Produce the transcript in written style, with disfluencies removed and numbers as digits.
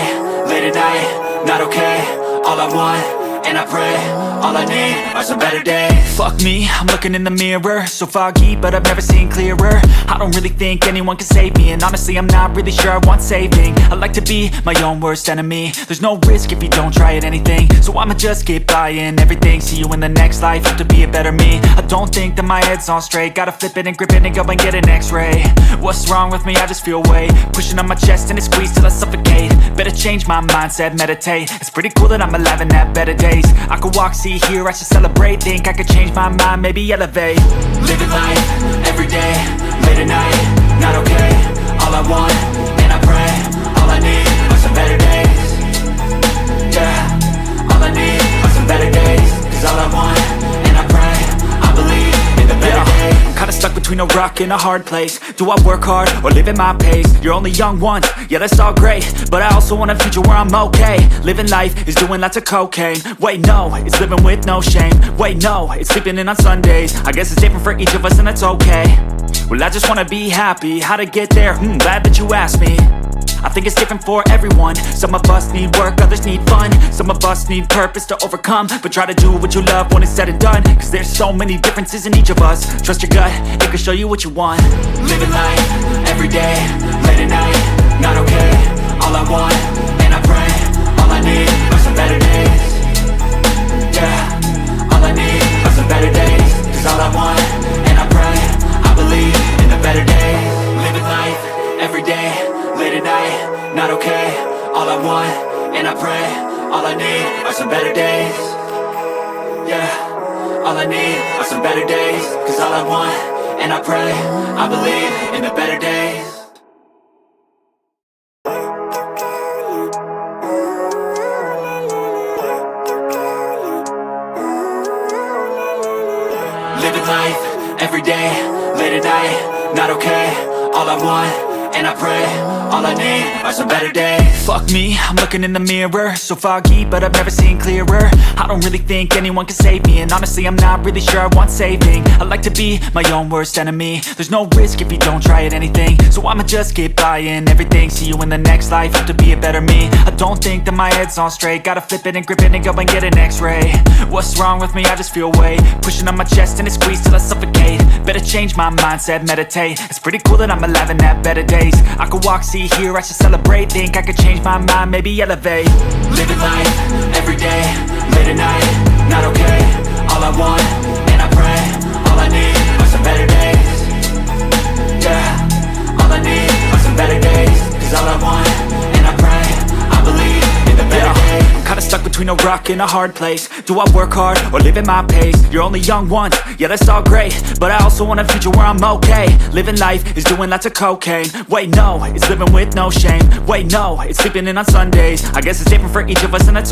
day, late at night, not okay. All I want, and I pray, all I need are some better days. Fuck me, I'm looking in the mirror, so foggy, but I've never seen clearer. I don't really think anyone can save me, and honestly I'm not really sure I want saving. I like to be my own worst enemy. There's no risk if you don't try at anything, so I'ma just keep buying everything. See you in the next life, have to be a better me. I don't think that my head's on straight, gotta flip it and grip it and go and get an x-ray. What's wrong with me? I just feel weight pushing on my chest and it squeezes till I suffocate. Better change my mindset, meditate. It's pretty cool that I'm alive and have better days. I could walk, see, hear, I should celebrate. Think I could change my mind, maybe elevate. Living life, everyday, late at night, not okay. All I want, and I pray, all I need are some better days. Yeah, all I need are some better days. Cause all I want, and I pray, I believe in the better days. I'm kinda stuck between a rock and a hard place. Do I work hard or live at my pace? You're only young once, yeah that's all great, but I also want a future where I'm okay. Living life is doing lots of cocaine. Wait no, it's living with no shame. Wait no, it's sleeping in on Sundays. I guess it's different for each of us and that's okay. Well I just wanna be happy, how to get there? Glad that you asked me. I think it's different for everyone. Some of us need work, others need fun. Some of us need purpose to overcome. But try to do what you love when it's said and done, cause there's so many differences in each of us. Trust your gut, it can show you what you want. Living life, everyday, late at night, not okay. All I want, and I pray, all I need are some better days. Yeah, all I need are some better days. Cause all I want, and I pray, I believe in the better days. Living life, everyday, late at night, not okay. All I want, and I pray, all I need are some better days. Yeah, all I need are some better days. Cause all I want, and I pray, I believe in the better days. Living life, everyday, late at night, not okay. All I want, and I pray, all I need are some better days. Fuck me, I'm looking in the mirror, so foggy, but I've never seen clearer. I don't really think anyone can save me, and honestly I'm not really sure I want saving. I like to be my own worst enemy. There's no risk if you don't try at anything, so I'ma just keep buying everything. See you in the next life, have to be a better me. I don't think that my head's on straight, gotta flip it and grip it and go and get an x-ray. What's wrong with me? I just feel weight pushing on my chest and it squeezes till I suffocate. Better change my mindset, meditate. It's pretty cool that I'm alive and have better days. I could walk, see, hear, I should celebrate. Think I could change my mind, maybe elevate. Living life, everyday, late at night, not okay. All I want, and I pray, all I need are some better days. Yeah, all I need are some better days. Cause all I want, and I pray, I believe in the better days. I'm kinda stuck between a rock and a hard place. Do I work hard or live at my pace? You're only young once, yeah that's all great, but I also want a future where I'm okay. Living life is doing lots of cocaine. Wait no, it's living with no shame. Wait no, it's sleeping in on Sundays. I guess it's different for each of us and that's